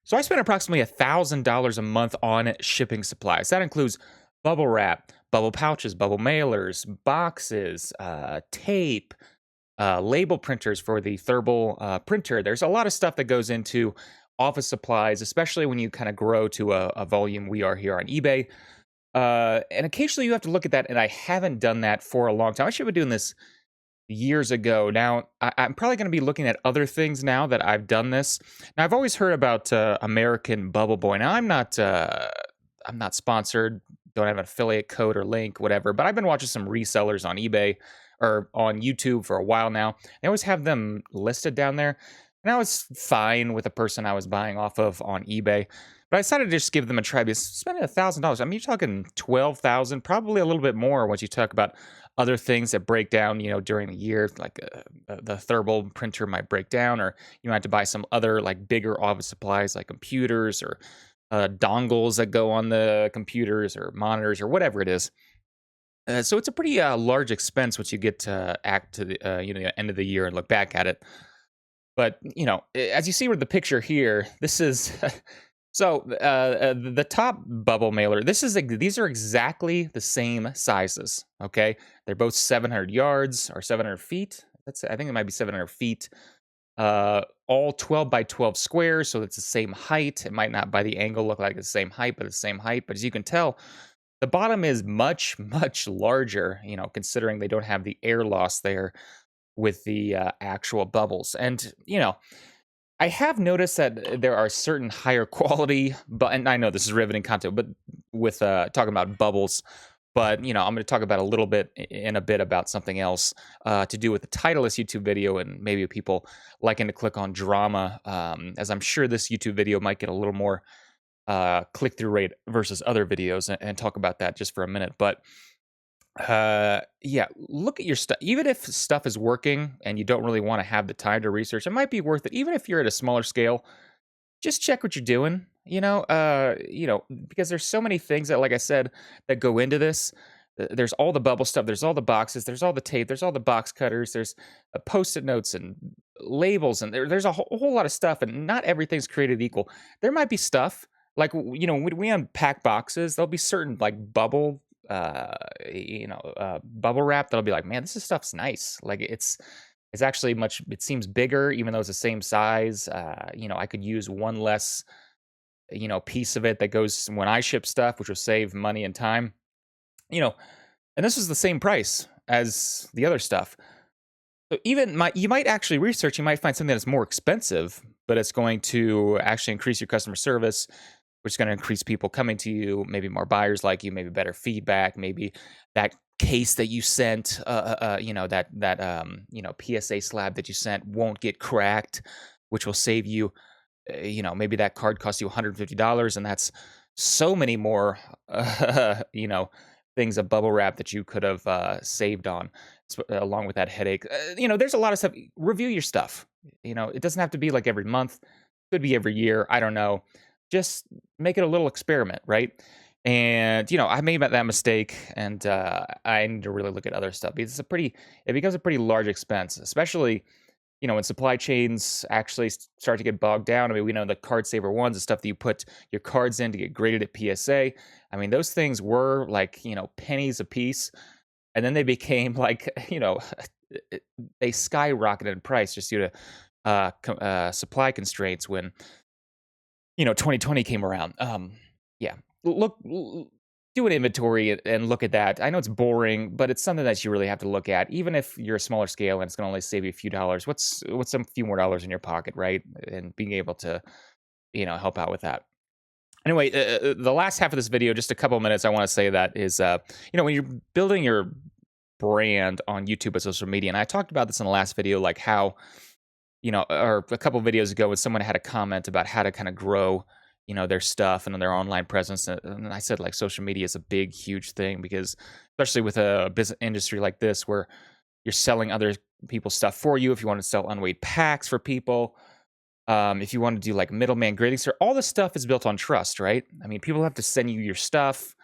So I spend approximately $1,000 a month on shipping supplies. That includes bubble wrap, bubble pouches, bubble mailers, boxes, tape, label printers for the thermal printer. There's a lot of stuff that goes into office supplies, especially when you kind of grow to a volume we are here on eBay. And occasionally you have to look at that, and I haven't done that for a long time. I should have been doing this years ago. Now, I'm probably going to be looking at other things now that I've done this. Now, I've always heard about American Bubble Boy. Now, I'm not sponsored. Don't have an affiliate code or link, whatever. But I've been watching some resellers on eBay or on YouTube for a while now. They always have them listed down there, and I was fine with the person I was buying off of on eBay. But I decided to just give them a try because spending $1,000. I mean, you're talking 12,000, probably a little bit more once you talk about other things that break down, during the year, like the thermal printer might break down, or you might have to buy some other like bigger office supplies like computers or dongles that go on the computers or monitors or whatever it is. So it's a pretty large expense once you get to act to the the end of the year and look back at it. But as you see with the picture here, this is so the top bubble mailer. These are exactly the same sizes. Okay, they're both 700 yards or 700 feet. I think it might be 700 feet. All 12 by 12 squares, so it's the same height. It might not by the angle look like the same height, but it's the same height. But as you can tell, the bottom is much, much larger, considering they don't have the air loss there with the actual bubbles. And, I have noticed that there are certain higher quality, but and I know this is riveting content, but with talking about bubbles, but I'm going to talk about a little bit in a bit about something else to do with the title of this YouTube video, and maybe people liking to click on drama, as I'm sure this YouTube video might get a little more click-through rate versus other videos, and talk about that just for a minute. But yeah, look at your stuff. Even if stuff is working and you don't really want to have the time to research, it might be worth it. Even if you're at a smaller scale, just check what you're doing. Because there's so many things that, like I said, that go into this. There's all the bubble stuff. There's all the boxes. There's all the tape. There's all the box cutters. There's post-it notes and labels, and there's a whole lot of stuff. And not everything's created equal. There might be stuff like when we unpack boxes, there'll be certain like bubble wrap that'll be like, man, stuff's nice. Like it's actually it seems bigger, even though it's the same size. I could use one less, piece of it that goes when I ship stuff, which will save money and time, and this is the same price as the other stuff. So you might actually research, you might find something that's more expensive, but it's going to actually increase your customer service, which is going to increase people coming to you, maybe more buyers like you, maybe better feedback, maybe that case that you sent, PSA slab that you sent won't get cracked, which will save you, maybe that card costs you $150, and that's so many more, things of bubble wrap that you could have saved on, along with that headache. There's a lot of stuff. Review your stuff. It doesn't have to be like every month. Could be every year. I don't know. Just make it a little experiment, right? And I made that mistake, and I need to really look at other stuff because it becomes a pretty large expense, especially when supply chains actually start to get bogged down. I mean, we know the card saver ones, the stuff that you put your cards in to get graded at PSA. I mean, those things were like pennies a piece, and then they became like they skyrocketed in price just due to supply constraints when 2020 came around. Yeah, do an inventory and look at that. I know it's boring, but it's something that you really have to look at. Even if you're a smaller scale and it's going to only save you a few dollars, what's some few more dollars in your pocket, right? And being able to, help out with that. Anyway, the last half of this video, just a couple of minutes, I want to say that is, when you're building your brand on YouTube and social media, and I talked about this in the last video, like how or a couple videos ago when someone had a comment about how to kind of grow, their stuff and their online presence. And I said, like, social media is a big, huge thing because especially with a business industry like this, where you're selling other people's stuff for you. If you want to sell unweighed packs for people, if you want to do like middleman grading, so all this stuff is built on trust, right? I mean, people have to send you your stuff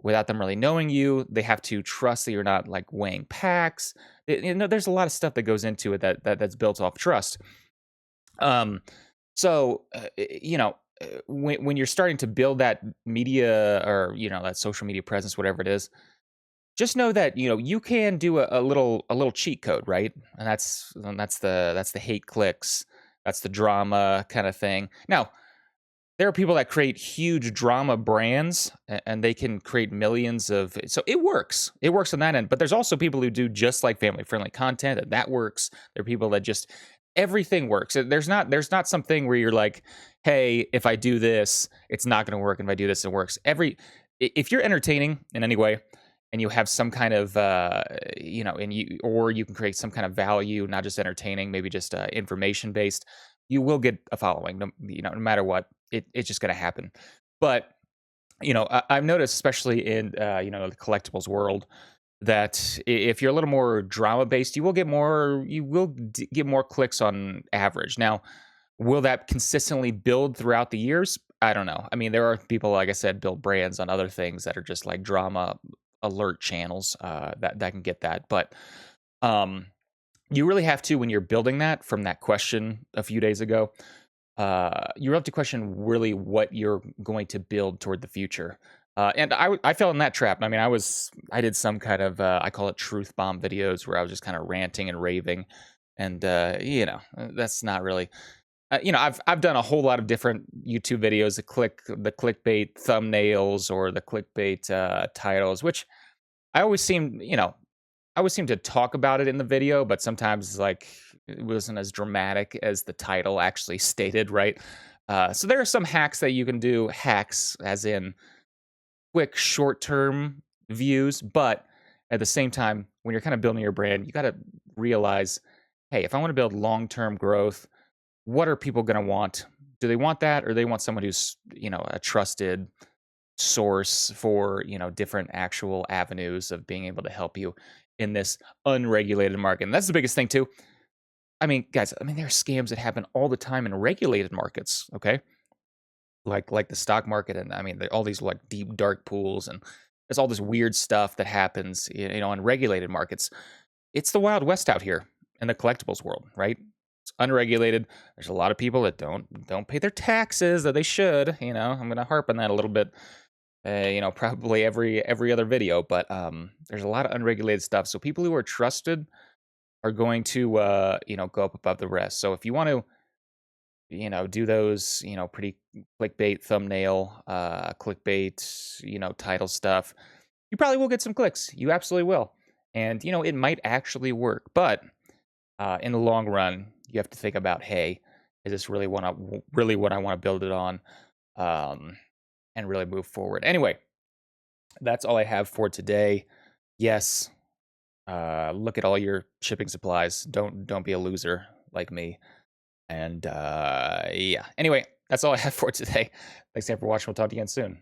without them really knowing you. They have to trust that you're not like weighing packs. There's a lot of stuff that goes into it that's built off trust. So when you're starting to build that media, or that social media presence, whatever it is, just know that you can do a little cheat code, right? And that's the hate clicks, that's the drama kind of thing. Now, there are people that create huge drama brands, and they can create millions of, so it works on that end. But there's also people who do just like family friendly content, and that works. There are people that just, everything works. There's not something where you're like, hey, if I do this it's not going to work, and if I do this it works. If you're entertaining in any way, and you have some kind of and you can create some kind of value, not just entertaining, maybe just information based, you will get a following, no matter what. It's just going to happen. But I've noticed, especially in the collectibles world, that if you're a little more drama based, you will get more clicks on average. Now, will that consistently build throughout the years? I don't know. I mean, there are people, like I said, build brands on other things that are just like drama alert channels, that can get that. But um, you really have to, when you're building that, from that question a few days ago, you have to question really what you're going to build toward the future. And I fell in that trap. I mean, I did some kind of, I call it truth bomb videos, where I was just kind of ranting and raving, and that's not really. I've done a whole lot of different YouTube videos, the clickbait thumbnails, or the clickbait titles, which I always seem, I always seem to talk about it in the video, but sometimes, like, it wasn't as dramatic as the title actually stated, right? So there are some hacks that you can do, hacks as in quick, short-term views, but at the same time, when you're kind of building your brand, you got to realize, hey, if I want to build long-term growth, what are people going to want? Do they want that, or they want someone who's, a trusted source for, different actual avenues of being able to help you in this unregulated market? And that's the biggest thing too. I mean, guys, there are scams that happen all the time in regulated markets, okay? Like the stock market, and all these like deep dark pools, and there's all this weird stuff that happens, in regulated markets. It's the Wild West out here in the collectibles world, right? It's unregulated. There's a lot of people that don't pay their taxes that they should. I'm going to harp on that a little bit. Probably every other video, but there's a lot of unregulated stuff. So people who are trusted are going to go up above the rest. So if you want to do those pretty clickbait thumbnail, clickbait title stuff, you probably will get some clicks. You absolutely will. And it might actually work, but in the long run, you have to think about, hey, is this really what I want to build it on, and really move forward. Anyway, that's all I have for today. Yes, look at all your shipping supplies. Don't be a loser like me. And yeah. Anyway, that's all I have for today. Thanks again for watching. We'll talk to you again soon.